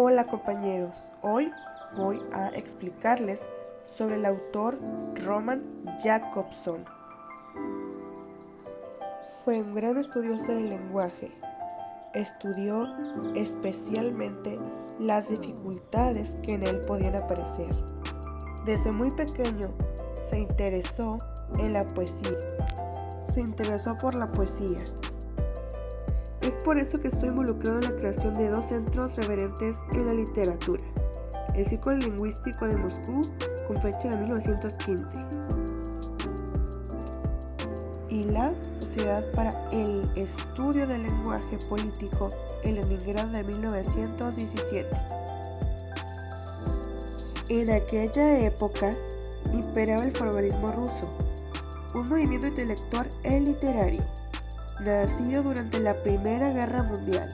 Hola compañeros, hoy voy a explicarles sobre el autor Roman Jakobson. Fue un gran estudioso del lenguaje. Estudió especialmente las dificultades que en él podían aparecer. Desde muy pequeño se interesó en la poesía. Se interesó por la poesía. Es por eso que estoy involucrado en la creación de dos centros referentes en la literatura: el Círculo Lingüístico de Moscú, con fecha de 1915, y la Sociedad para el Estudio del Lenguaje Político en Leningrado de 1917. En aquella época imperaba el formalismo ruso, un movimiento intelectual y literario nacido durante la Primera Guerra Mundial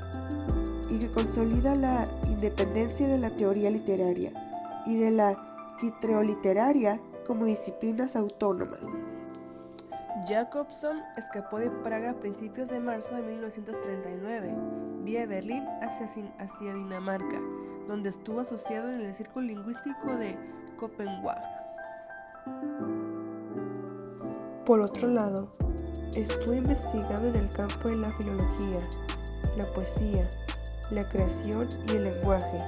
y que consolida la independencia de la teoría literaria y de la quitroliteraria como disciplinas autónomas. Jakobson escapó de Praga a principios de marzo de 1939, vía Berlín hacia Dinamarca, donde estuvo asociado en el Círculo Lingüístico de Copenhague. Por otro lado, estuvo investigando en el campo de la filología, la poesía, la creación y el lenguaje,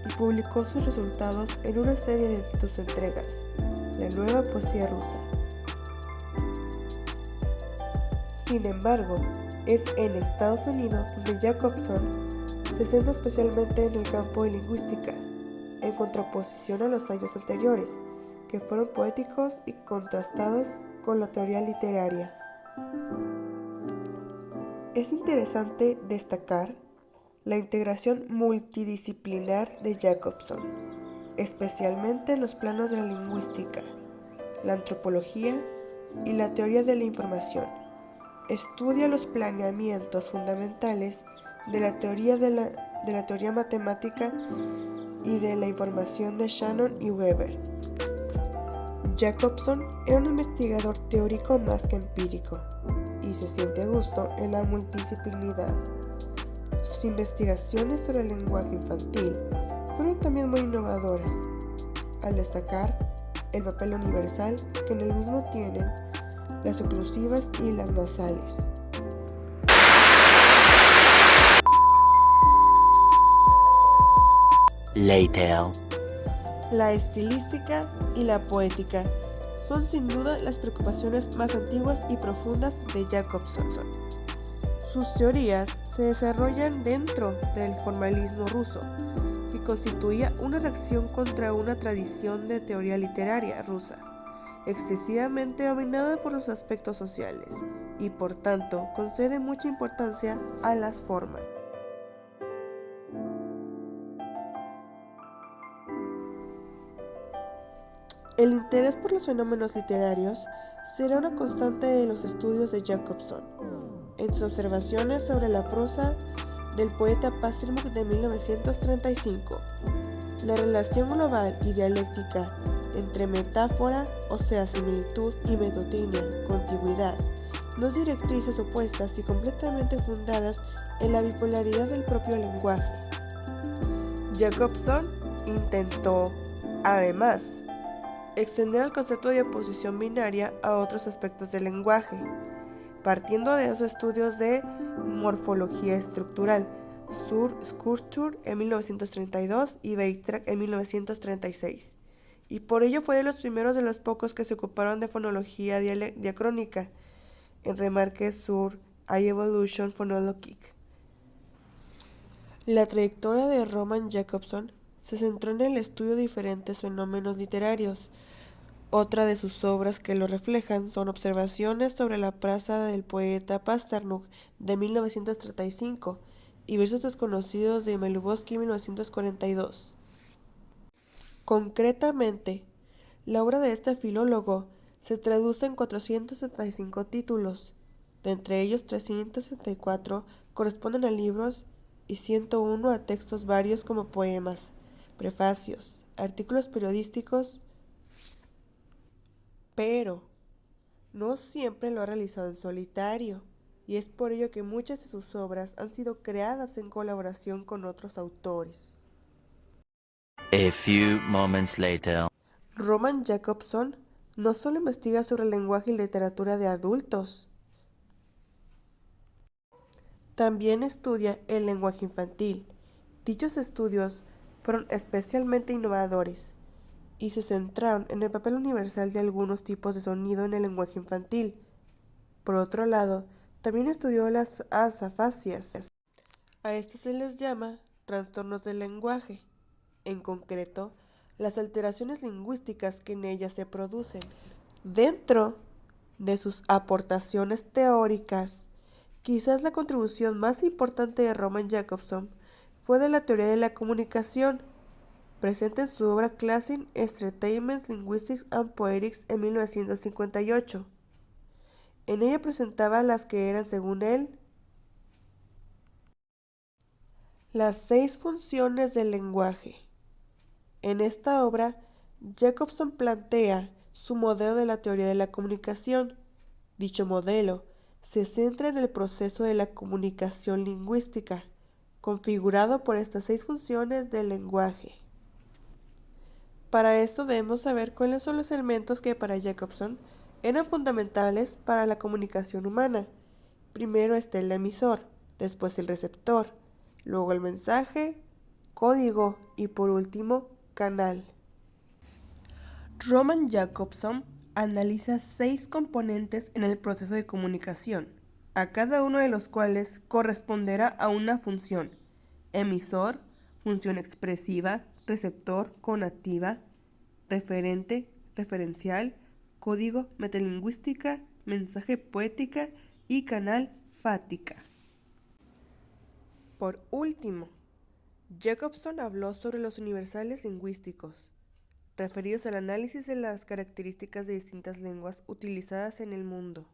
y publicó sus resultados en una serie de sus entregas, La Nueva Poesía Rusa. Sin embargo, es en Estados Unidos donde Jakobson se centra especialmente en el campo de lingüística, en contraposición a los años anteriores, que fueron poéticos y contrastados con la teoría literaria. Es interesante destacar la integración multidisciplinar de Jakobson, especialmente en los planos de la lingüística, la antropología y la teoría de la información. Estudia los planeamientos fundamentales de la teoría matemática y de la información de Shannon y Weber. Jakobson era un investigador teórico más que empírico, y se siente a gusto en la multidisciplinidad. Sus investigaciones sobre el lenguaje infantil fueron también muy innovadoras, al destacar el papel universal que en el mismo tienen las oclusivas y las nasales. Later. La estilística y la poética son sin duda las preocupaciones más antiguas y profundas de Jakobson. Sus teorías se desarrollan dentro del formalismo ruso, que constituía una reacción contra una tradición de teoría literaria rusa, excesivamente dominada por los aspectos sociales, y por tanto concede mucha importancia a las formas. El interés por los fenómenos literarios será una constante de los estudios de Jakobson. En sus observaciones sobre la prosa del poeta Pasternak de 1935, la relación global y dialéctica entre metáfora, o sea similitud, y metotimia, contigüidad, dos directrices opuestas y completamente fundadas en la bipolaridad del propio lenguaje. Jakobson intentó, además, extender el concepto de oposición binaria a otros aspectos del lenguaje, partiendo de esos estudios de morfología estructural, Skulptur en 1932 y Beitrach en 1936, y por ello fue de los primeros de los pocos que se ocuparon de fonología diacrónica, en Remarques sur Evolution Phonologique. La trayectoria de Roman Jakobson se centró en el estudio de diferentes fenómenos literarios. Otra de sus obras que lo reflejan son Observaciones sobre la prosa del poeta Pasternak de 1935 y Versos desconocidos de Mayakovsky 1942. Concretamente, la obra de este filólogo se traduce en 475 títulos, de entre ellos 364 corresponden a libros y 101 a textos varios como poemas, prefacios, artículos periodísticos, pero no siempre lo ha realizado en solitario, y es por ello que muchas de sus obras han sido creadas en colaboración con otros autores. A few moments later. Roman Jakobson no solo investiga sobre el lenguaje y literatura de adultos, también estudia el lenguaje infantil. Dichos estudios fueron especialmente innovadores y se centraron en el papel universal de algunos tipos de sonido en el lenguaje infantil. Por otro lado, también estudió las asafasias. A estas se les llama trastornos del lenguaje, en concreto, las alteraciones lingüísticas que en ellas se producen. Dentro de sus aportaciones teóricas, quizás la contribución más importante de Roman Jakobson fue de la teoría de la comunicación, presente en su obra Classic Strategies Linguistics and Poetics en 1958. En ella presentaba las que eran, según él, las 6 funciones del lenguaje. En esta obra, Jakobson plantea su modelo de la teoría de la comunicación. Dicho modelo se centra en el proceso de la comunicación lingüística, configurado por estas 6 funciones del lenguaje. Para esto debemos saber cuáles son los elementos que para Jakobson eran fundamentales para la comunicación humana. Primero está el emisor, después el receptor, luego el mensaje, código y por último, canal. Roman Jakobson analiza 6 componentes en el proceso de comunicación, a cada uno de los cuales corresponderá a una función: emisor, función expresiva, receptor, conativa, referente, referencial, código, metalingüística, mensaje, poética y canal, fática. Por último, Jakobson habló sobre los universales lingüísticos, referidos al análisis de las características de distintas lenguas utilizadas en el mundo.